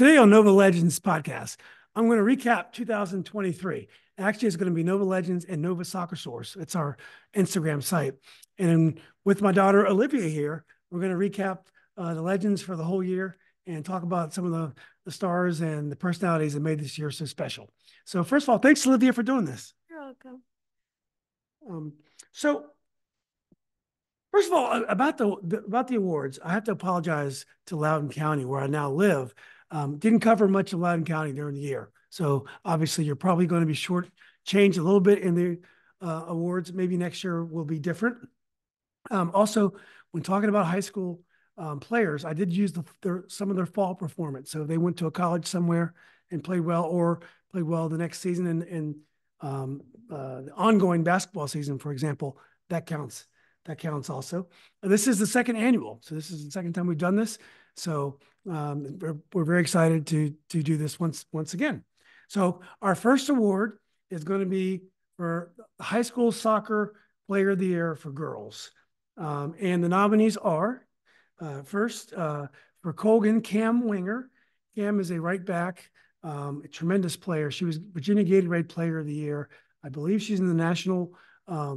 Today on Nova Legends podcast, I'm going to recap 2023. Actually, it's going to be Nova Legends and Nova SoccerSource. It's our Instagram site. And with my daughter Olivia here, we're going to recap the Legends for the whole year and talk about some of the stars and the personalities that made this year so special. So first of all, thanks, Olivia, for doing this. You're welcome. So first of all, about the awards, I have to apologize to Loudoun County, where I now live. Didn't cover much of Loudoun County during the year. So obviously you're probably going to be shortchanged a little bit in the awards. Maybe next year will be different. Also, when talking about high school players, I did use some of their fall performance. So they went to a college somewhere and played well, or played well the next season, and the ongoing basketball season, for example, that counts. That counts also. This is the second annual. So this is the second time we've done this. So we're very excited to do this once again. So our first award is going to be for High School Soccer Player of the Year for girls. And the nominees are, first, for Colgan, Cam Winger. Cam is a right back, a tremendous player. She was Virginia Gatorade Player of the Year. I believe she's in the national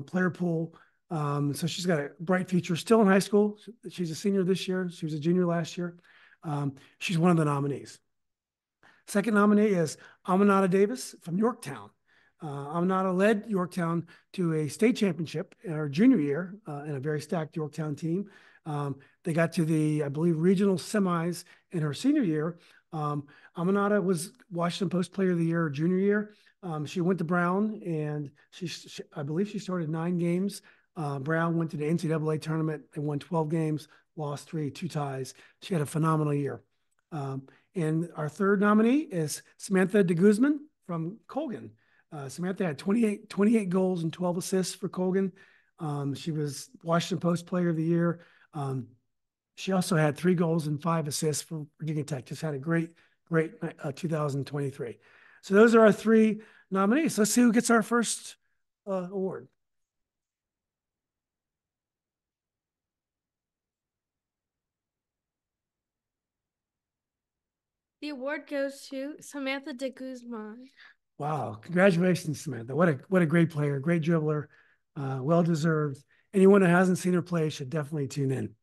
player pool. So she's got a bright future, still in high school. She's a senior this year. She was a junior last year. She's one of the nominees. Second nominee is Aminata Davis from Yorktown. Aminata led Yorktown to a state championship in her junior year in a very stacked Yorktown team. They got to the, I believe, regional semis in her senior year. Aminata was Washington Post Player of the Year her junior year. She went to Brown, and I believe she started 9 games. Brown went to the NCAA tournament and won 12 games, lost 3, 2 ties. She had a phenomenal year. And our third nominee is Samantha de Guzman from Colgan. Samantha had 28 goals and 12 assists for Colgan. She was Washington Post Player of the Year. She also had 3 goals and 5 assists for Virginia Tech. Just had a great 2023. So those are our 3 nominees. Let's see who gets our first award. The award goes to Samantha de Guzman. Wow. Congratulations, Samantha. What a great player, great dribbler, well-deserved. Anyone who hasn't seen her play should definitely tune in.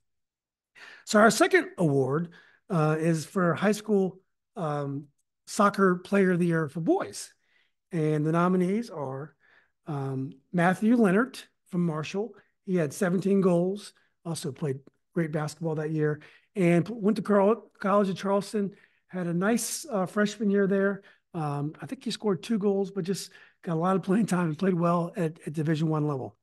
So our second award is for High School Soccer Player of the Year for boys. And the nominees are Matthew Leonard from Marshall. He had 17 goals, also played great basketball that year, and went to College of Charleston, had a nice freshman year there. I think he scored 2 goals, but just got a lot of playing time and played well at Division I level.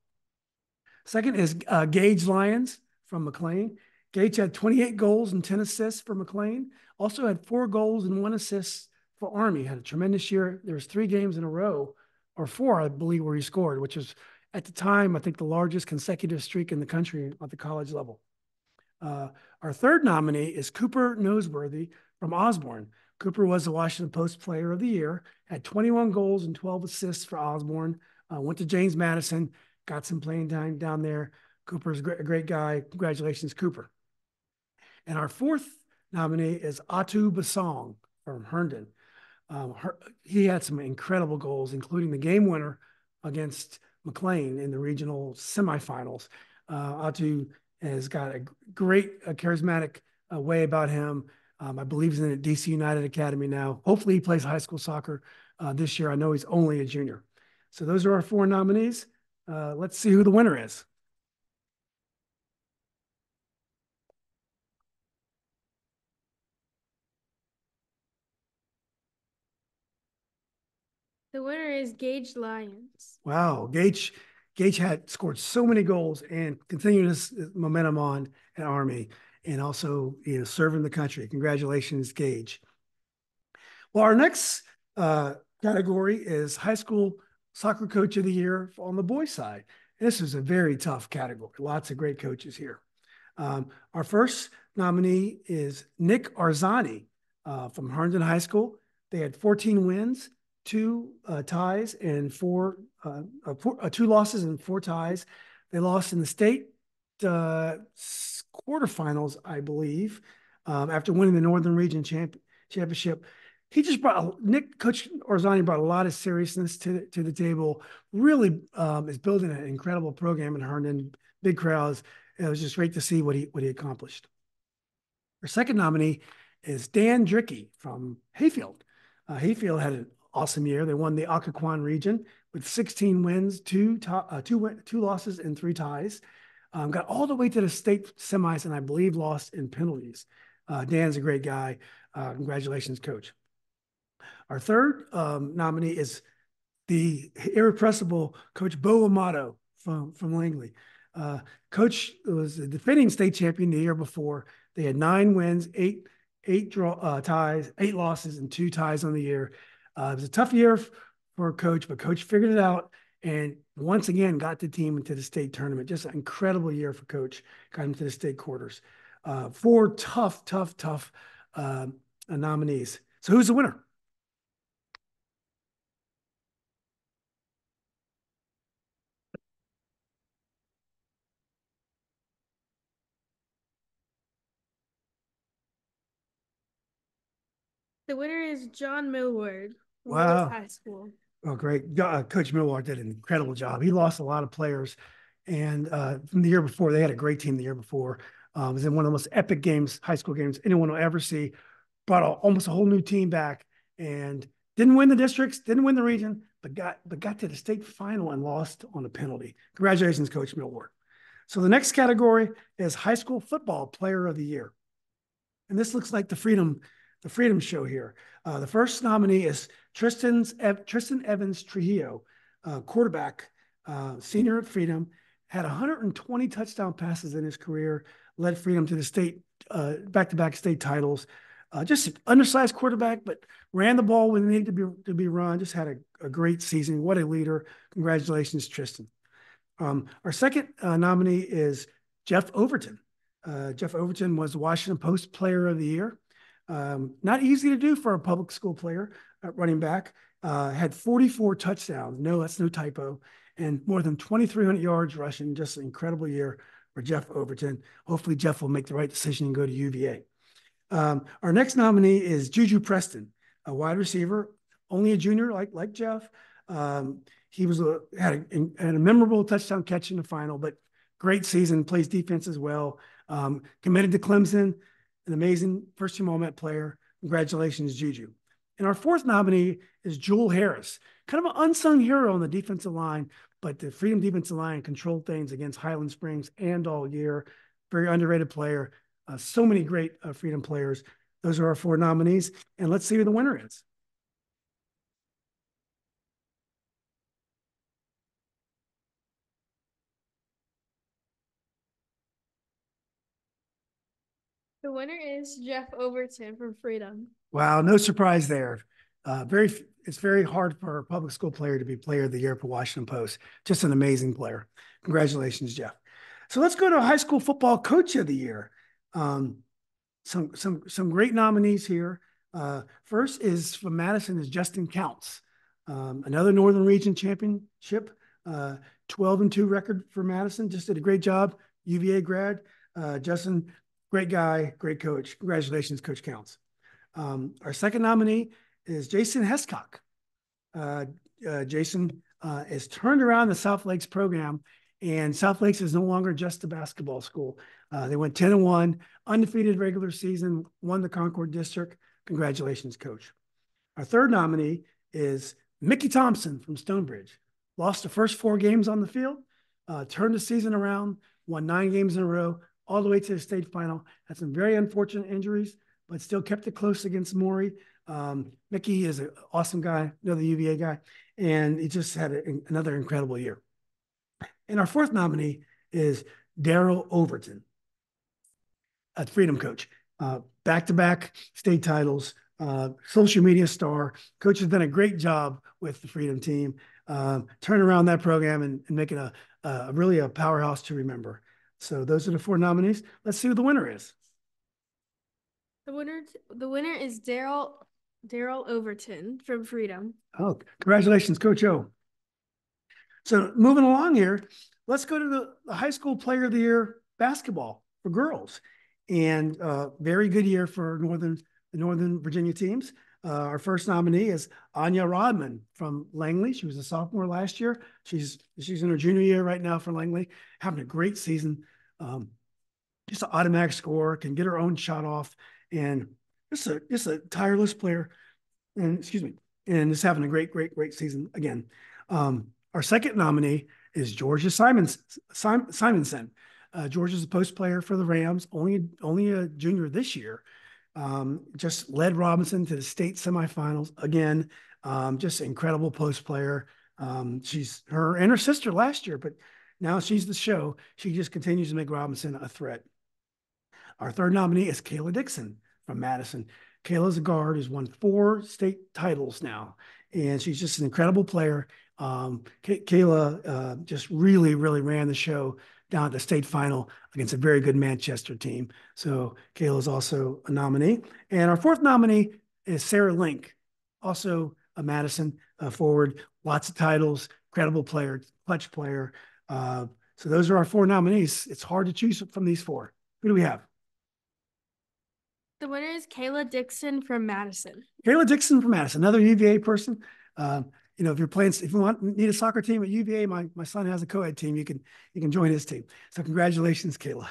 Second is Gage Lyons from McLean. Gage had 28 goals and 10 assists for McLean. Also had 4 goals and 1 assist for Army. Had a tremendous year. There was 3 games in a row, or 4, I believe, where he scored, which was at the time, I think, the largest consecutive streak in the country at the college level. Our third nominee is Cooper Noseworthy from Osborne. Cooper was the Washington Post Player of the Year, had 21 goals and 12 assists for Osborne, went to James Madison, got some playing time down there. Cooper's a great guy. Congratulations, Cooper. And our fourth nominee is Atu Basong from Herndon. He had some incredible goals, including the game winner against McLean in the regional semifinals. Atu has got a great, charismatic way about him. I believe he's in the DC United Academy now. Hopefully he plays high school soccer this year. I know he's only a junior. So those are our 4 nominees. Let's see who the winner is. The winner is Gage Lyons. Wow, Gage had scored so many goals and continued his momentum on at Army, and also serving the country. Congratulations, Gage. Well, our next category is High School Soccer Coach of the Year on the boys' side. This is a very tough category. Lots of great coaches here. Our first nominee is Nick Arzani from Herndon High School. They had 14 wins, 2 ties, and 2 losses and 4 ties. They lost in the state quarterfinals, I believe, after winning the Northern Region championship. He just Coach Orzani brought a lot of seriousness to the table. Really is building an incredible program in Herndon, big crowds. It was just great to see what he accomplished. Our second nominee is Dan Drickey from Hayfield. Hayfield had an awesome year. They won the Occoquan region with 16 wins, two losses, and 3 ties. Got all the way to the state semis, and I believe lost in penalties. Dan's a great guy. Congratulations, Coach. Our third nominee is the irrepressible Coach Bo Amato from Langley. Coach was the defending state champion the year before. They had 9 wins, 8 ties, 8 losses, and 2 ties on the year. It was a tough year for Coach, but Coach figured it out and once again got the team into the state tournament. Just an incredible year for Coach. Got him to the state quarters. 4 tough nominees. So who's the winner? The winner is John Millward from Willis Wow. High School. Oh, great. Coach Millward did an incredible job. He lost a lot of players. And from the year before, they had a great team the year before. It was in one of the most epic games, high school games anyone will ever see. Brought almost a whole new team back and didn't win the districts, didn't win the region, but got to the state final and lost on a penalty. Congratulations, Coach Millward. So the next category is high school football player of the year. And this looks like the Freedom Show here. The first nominee is Tristan Evans Trujillo, quarterback, senior at Freedom, had 120 touchdown passes in his career, led Freedom to the state, back-to-back state titles. Just an undersized quarterback, but ran the ball when it needed to be run. Just had a great season. What a leader. Congratulations, Tristan. Our second nominee is Jeff Overton. Jeff Overton was the Washington Post Player of the Year. Not easy to do for a public school player at running back. Had 44 touchdowns. No, that's no typo. And more than 2,300 yards rushing. Just an incredible year for Jeff Overton. Hopefully Jeff will make the right decision and go to UVA. Our next nominee is Juju Preston, a wide receiver, only a junior like Jeff. He had a memorable touchdown catch in the final, but great season, plays defense as well. Committed to Clemson, an amazing first-team All-Met player. Congratulations, Juju. And our fourth nominee is Jewel Harris, kind of an unsung hero on the defensive line, but the Freedom defensive line controlled things against Highland Springs and all year. Very underrated player. So many great Freedom players. Those are our 4 nominees. And let's see who the winner is. The winner is Jeff Overton from Freedom. Wow, no surprise there. It's very hard for a public school player to be Player of the Year for Washington Post. Just an amazing player. Congratulations, Jeff. So let's go to High School Football Coach of the Year. Some great nominees here. First is from Madison is Justin Counts, another Northern Region championship, 12-2 record for Madison. Just did a great job. UVA grad. Justin, great guy, great coach. Congratulations, Coach Counts. Our second nominee is Jason Hescock. Jason has turned around the South Lakes program, and South Lakes is no longer just a basketball school. They went 10-1, undefeated regular season, won the Concord District. Congratulations, Coach. Our third nominee is Mickey Thompson from Stonebridge. Lost the first 4 games on the field, turned the season around, won 9 games in a row, all the way to the state final. Had some very unfortunate injuries, but still kept it close against Maury. Mickey is an awesome guy, another UVA guy, and he just had another incredible year. And our fourth nominee is Daryl Overton, a Freedom coach. Back-to-back state titles, social media star. Coach has done a great job with the Freedom team, turning around that program and making really a powerhouse to remember. So those are the 4 nominees. Let's see who the winner is. The winner is Daryl Overton from Freedom. Oh, congratulations, Coach O. So moving along here, let's go to the High School Player of the Year basketball for girls. And very good year for Northern the Northern Virginia teams. Our first nominee is Anya Rodman from Langley. She was a sophomore last year. She's in her junior year right now for Langley, having a great season. Just an automatic scorer, can get her own shot off, and just a tireless player. And excuse me, and is having a great season again. Our second nominee is Georgia Simonson. Georgia's a post player for the Rams, only a junior this year. Just led Robinson to the state semifinals again. Just incredible post player. She's her and her sister last year, but now she's the show. She just continues to make Robinson a threat. Our third nominee is Kayla Dixon from Madison. Kayla's a guard who's won 4 state titles now, and she's just an incredible player. Kayla just really ran the show down at the state final against a very good Manchester team. So Kayla is also a nominee. And our fourth nominee is Sarah Link, also a Madison forward, lots of titles, credible player, clutch player. So those are our 4 nominees. It's hard to choose from these 4. Who do we have? The winner is Kayla Dixon from Madison. Kayla Dixon from Madison, another UVA person. If you're playing, if you need a soccer team at UVA, my son has a co-ed team. You can join his team. So congratulations, Kayla.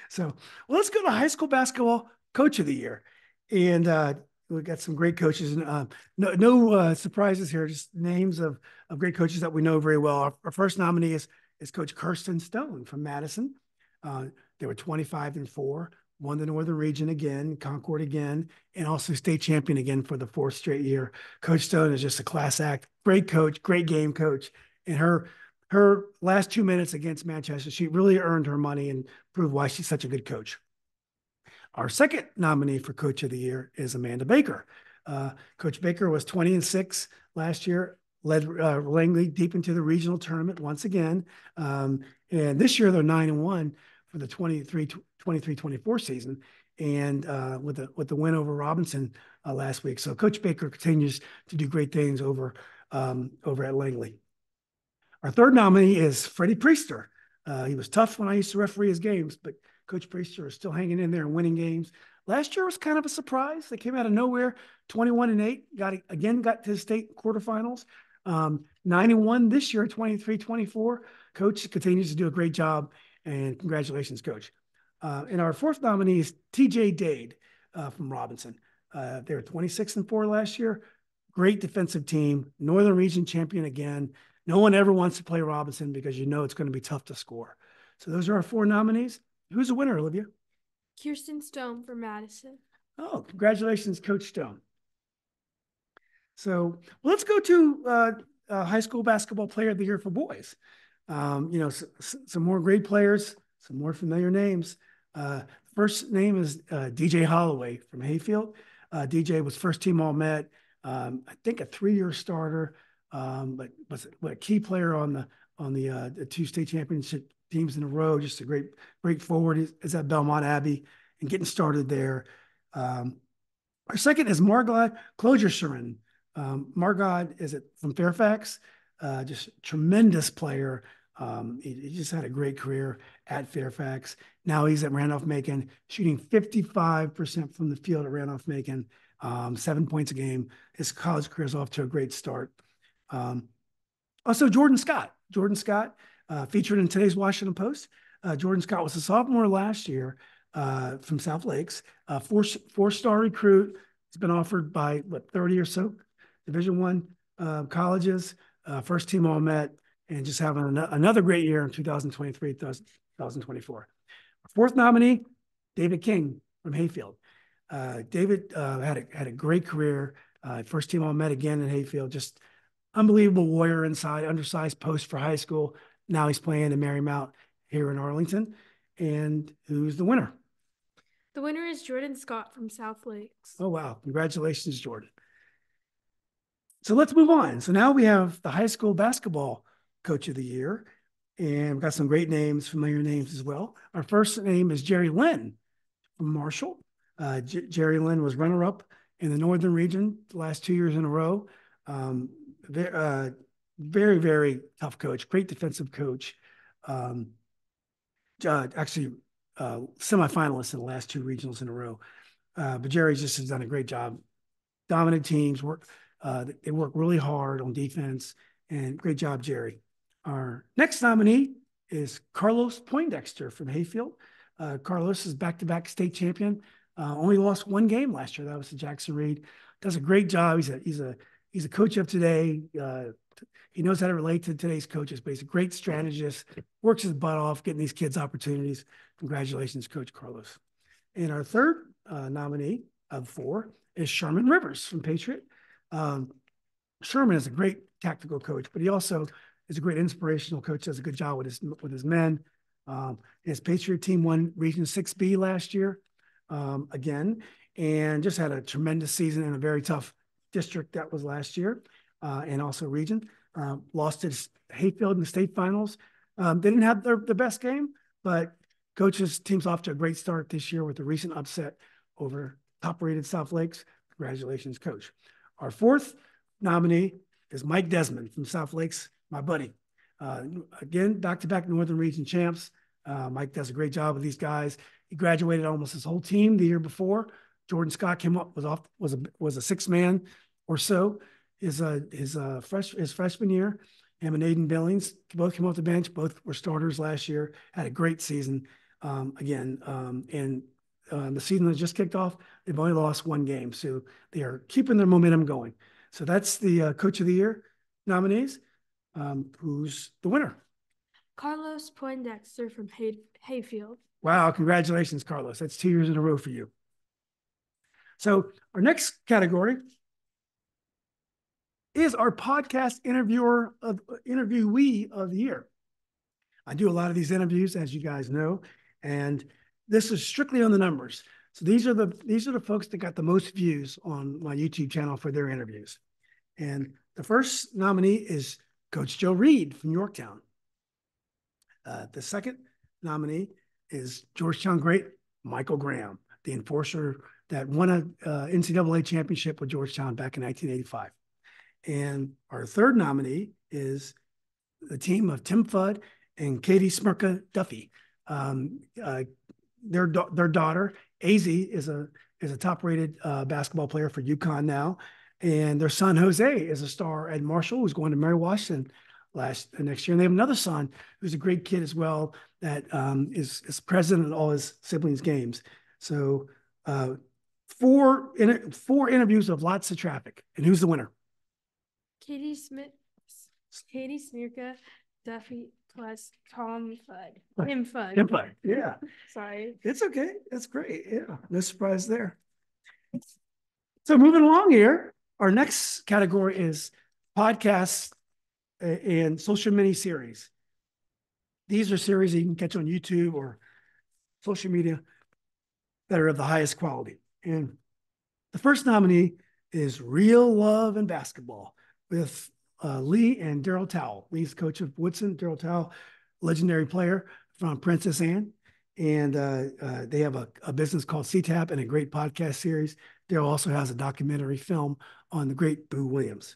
So let's go to high school basketball coach of the year, and we've got some great coaches. And no surprises here, just names of great coaches that we know very well. Our first nominee is Coach Kirsten Stone from Madison. They were 25-4. Won the Northern Region again, Concord again, and also state champion again for the 4th straight year. Coach Stone is just a class act, great coach, great game coach. And her last 2 minutes against Manchester, she really earned her money and proved why she's such a good coach. Our second nominee for Coach of the Year is Amanda Baker. Coach Baker was 20-6 last year, led Langley deep into the regional tournament once again. And this year they're 9-1 for the 23-24 season, and with the win over Robinson last week. So Coach Baker continues to do great things over at Langley. Our third nominee is Freddie Priester. He was tough when I used to referee his games, but Coach Priester is still hanging in there and winning games. Last year was kind of a surprise. They came out of nowhere, 21-8, got to the state quarterfinals. 9-1 this year, 23-24. Coach continues to do a great job, and congratulations, Coach. And our fourth nominee is TJ Dade from Robinson. They were 26-4 last year. Great defensive team, Northern Region champion again. No one ever wants to play Robinson because you know it's going to be tough to score. So those are our 4 nominees. Who's the winner, Olivia? Kirsten Stone from Madison. Oh, congratulations, Coach Stone. So let's go to high school basketball player of the year for boys. Some more great players, some more familiar names. First name is DJ Holloway from Hayfield. DJ was first team All-Met. I think a 3-year starter, but was a key player on the 2 state championship teams in a row. Just a great forward is at Belmont Abbey and getting started there. Our second is Margot Klogersherin. Margot is from Fairfax, just tremendous player. He just had a great career at Fairfax. Now he's at Randolph-Macon, shooting 55% from the field at Randolph-Macon, 7 points a game. His college career is off to a great start. Also, Jordan Scott. Jordan Scott, featured in today's Washington Post. Jordan Scott was a sophomore last year from South Lakes, 4-star recruit. He's been offered by 30 or so Division I colleges, first team All-Met, and just having another great year in 2023, 2024. Our fourth nominee, David King from Hayfield. David had a great career, first team All-Met again in Hayfield, just unbelievable warrior inside, undersized post for high school. Now he's playing in Marymount here in Arlington. And who's the winner? The winner is Jordan Scott from South Lakes. Oh, wow. Congratulations, Jordan. So let's move on. So now we have the high school basketball coach of the year, and we've got some great names, familiar names as well. Our first name is Jerry Lynn from Marshall. Jerry Lynn was runner-up in the Northern Region the last 2 years in a row. Very, very tough coach, great defensive coach. Actually, semifinalist in the last 2 regionals in a row. But Jerry just has done a great job. Dominant teams they work really hard on defense, and great job, Jerry. Our next nominee is Carlos Poindexter from Hayfield. Carlos is back-to-back state champion. Only lost one game last year. That was to Jackson Reed. Does a great job. He's a coach of today. He knows how to relate to today's coaches, but he's a great strategist. Works his butt off getting these kids opportunities. Congratulations, Coach Carlos. And our third nominee of 4 is Sherman Rivers from Patriot. Sherman is a great tactical coach, but he also is a great inspirational coach. Does a good job with his men. His Patriot team won Region 6B last year again, and just had a tremendous season in a very tough district that was last year, and also region. Lost to Hayfield in the state finals. They didn't have their best game, but coach's team's off to a great start this year with a recent upset over top-rated South Lakes. Congratulations, Coach. Our fourth nominee is Mike Desmond from South Lakes, my buddy. Again, back-to-back Northern Region champs. Mike does a great job with these guys. He graduated almost his whole team the year before. Jordan Scott came up, was a 6-man or so his freshman year. Him and Aiden Billings both came off the bench. Both were starters last year. Had a great season again. And the season that just kicked off, they've only lost one game. So they are keeping their momentum going. So that's the Coach of the Year nominees. Who's the winner? Carlos Poindexter from Hayfield. Wow, congratulations, Carlos. That's 2 years in a row for you. So our next category is our podcast interviewee of the year. I do a lot of these interviews, as you guys know, and this is strictly on the numbers. So these are the folks that got the most views on my YouTube channel for their interviews. And the first nominee is Coach Joe Reed from Yorktown. The second nominee is Georgetown great Michael Graham, the enforcer that won an NCAA championship with Georgetown back in 1985. And our third nominee is the team of Tim Fudd and Katie Smirka Duffy. Their daughter, AZ, is a top-rated basketball player for UConn now. And their son, Jose, is a star at Marshall, who's going to Mary Washington next year. And they have another son who's a great kid as well that is present at all his siblings' games. So four interviews of lots of traffic. And who's the winner? Katie Smirka Duffy plus Tom Fudd. Tim Fudd. Tim Fudd, yeah. Sorry. It's okay. That's great. Yeah, no surprise there. So moving along here, our next category is podcasts and social miniseries. These are series that you can catch on YouTube or social media that are of the highest quality. And the first nominee is Real Love in Basketball with Lee and Daryl Towell. Lee's coach of Woodson, Daryl Towell, legendary player from Princess Anne. And they have a business called CTAP and a great podcast series. Daryl also has a documentary film on the great Boo Williams.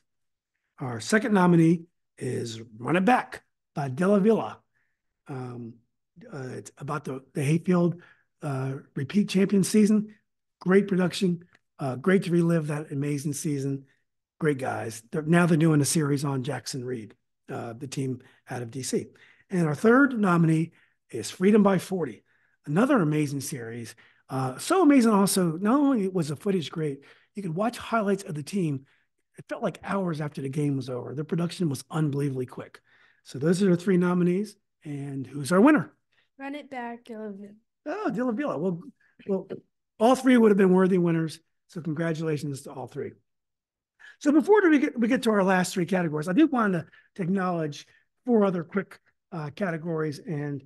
Our second nominee is Run It Back by Della Villa. It's about the Hayfield repeat champion season. Great production. Great to relive that amazing season. Great guys. Now they're doing a series on Jackson Reed, the team out of DC. And our third nominee is Freedom by 40, another amazing series. So amazing also, not only was the footage great, you could watch highlights of the team. It felt like hours after the game was over. Their production was unbelievably quick. So those are the three nominees. And who's our winner? Run It Back, Della Villa. Oh, Della Villa. Well, all three would have been worthy winners. So congratulations to all three. So before we get to our last three categories, I do want to acknowledge four other quick categories and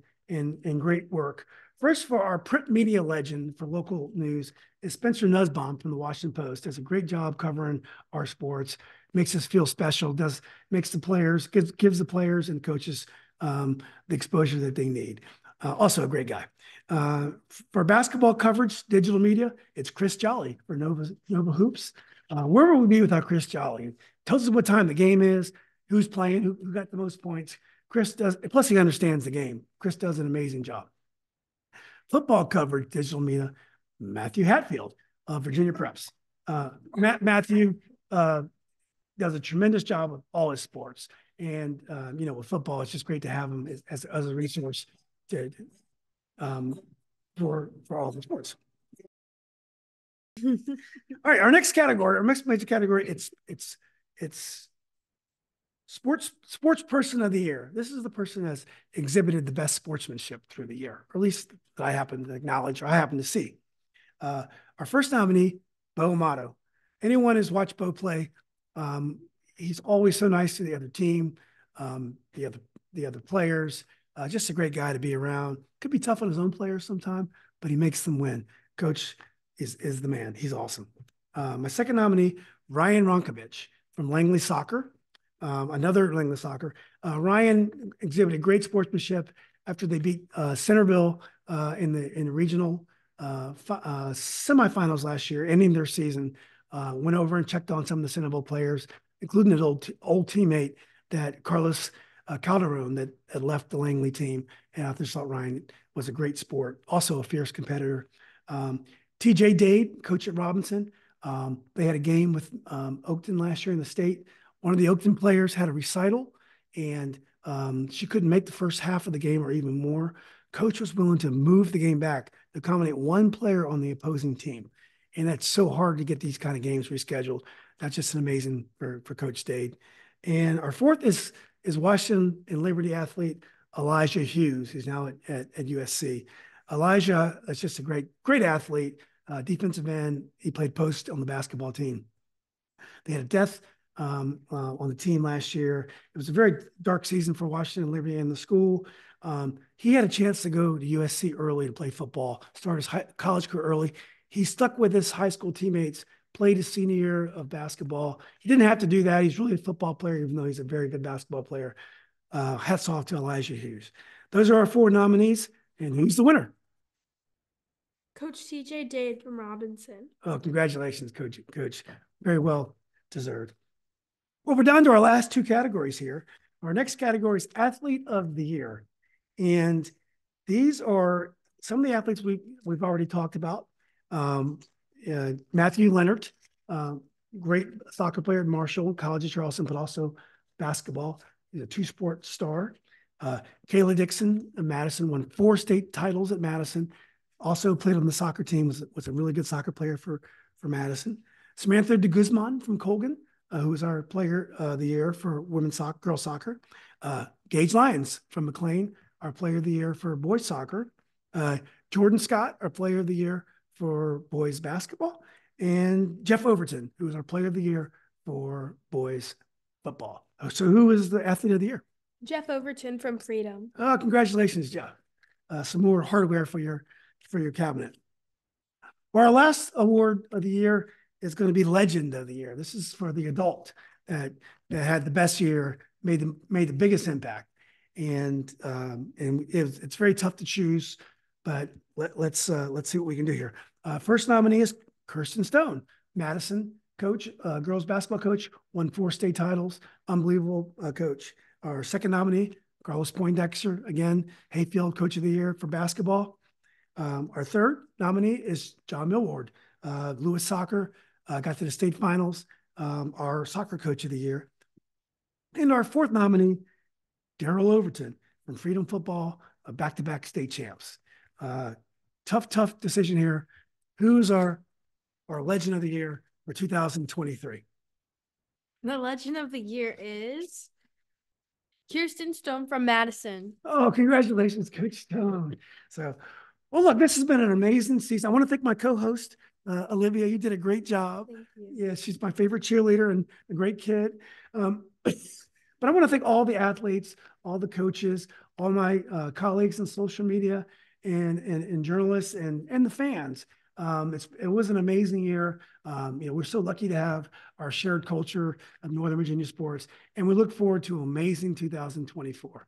great work. First, for our print media legend for local news is Spencer Nussbaum from the Washington Post. Does a great job covering our sports, makes us feel special, makes the players, gives the players and coaches the exposure that they need. Also a great guy. For basketball coverage, digital media, it's Chris Jolly for Nova Hoops. Where would we be without Chris Jolly? Tells us what time the game is, who's playing, who got the most points. Chris does, plus he understands the game. Chris does an amazing job. Football coverage, digital media, Matthew Hatfield. Virginia Preps. Matthew does a tremendous job with all his sports. And, with football, it's just great to have him as a resource to, for all the sports. All right, our next major category, it's sports person of the year. This is the person that's exhibited the best sportsmanship through the year, or at least that I happen to acknowledge or I happen to see. Our first nominee, Bo Amato. Anyone who's watched Bo play, he's always so nice to the other team, the other players. Just a great guy to be around. Could be tough on his own players sometime, but he makes them win. Coach is the man. He's awesome. My second nominee, Ryan Ronkovich from Langley Soccer. Another Langley Soccer. Ryan exhibited great sportsmanship after they beat Centerville in the regional semifinals last year, ending their season. Went over and checked on some of the Centerville players, including his old teammate, that Carlos Calderon, that had left the Langley team. And I just thought Ryan was a great sport, also a fierce competitor. TJ Dade, coach at Robinson. They had a game with Oakton last year in the state. One of the Oakton players had a recital, and she couldn't make the first half of the game or even more. Coach was willing to move the game back to accommodate one player on the opposing team. And that's so hard to get these kind of games rescheduled. That's just an amazing for Coach Dade. And our fourth is Washington and Liberty athlete Elijah Hughes, who's now at USC. Elijah is just a great athlete, defensive end. He played post on the basketball team. They had a death on the team last year. It was a very dark season for Washington and Liberty and the school. He had a chance to go to USC early to play football, start his college career early. He stuck with his high school teammates, played his senior year of basketball. He didn't have to do that. He's really a football player, even though he's a very good basketball player. Hats off to Elijah Hughes. Those are our four nominees. And who's the winner? Coach TJ Dade from Robinson. Oh, congratulations, Coach. Very well deserved. Well, we're down to our last two categories here. Our next category is Athlete of the Year. And these are some of the athletes we've already talked about. Matthew Leonard, great soccer player at Marshall, college at Charleston, but also basketball. He's a two-sport star. Kayla Dixon at Madison, won 4 state titles at Madison. Also played on the soccer team, was a really good soccer player for Madison. Samantha de Guzman from Colgan, who was our player of the year for women's soccer, girls soccer. Gage Lyons from McLean, our player of the year for boys soccer. Jordan Scott, our player of the year for boys basketball. And Jeff Overton, who was our player of the year for boys football. So who is the athlete of the year? Jeff Overton from Freedom. Oh, congratulations, Jeff. Some more hardware for your cabinet. Well, our last award of the year is going to be Legend of the Year. This is for the adult that had the best year, made the biggest impact. And it's very tough to choose, but let's see what we can do here. First nominee is Kirsten Stone, Madison coach, girls basketball coach, won 4 state titles, unbelievable coach. Our second nominee, Carlos Poindexter, again, Hayfield Coach of the Year for basketball. Our third nominee is John Millward, Lewis Soccer, got to the state finals, our soccer coach of the year. And our fourth nominee, Daryl Overton from Freedom Football, back-to-back state champs. Tough decision here. Who's our Legend of the Year for 2023? The Legend of the Year is Kirsten Stone from Madison. Oh, congratulations, Coach Stone. So, well, look, this has been an amazing season. I want to thank my co-host, Olivia. You did a great job. Thank you. Yeah, she's my favorite cheerleader and a great kid. But I want to thank all the athletes, all the coaches, all my colleagues in social media and journalists and the fans. It was an amazing year. We're so lucky to have our shared culture of Northern Virginia sports, and we look forward to an amazing 2024.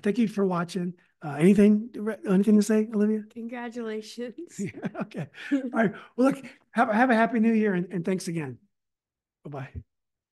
Thank you for watching. Anything to say, Olivia? Congratulations. Yeah, okay. All right. Well, look, have a happy new year, and thanks again. Bye-bye.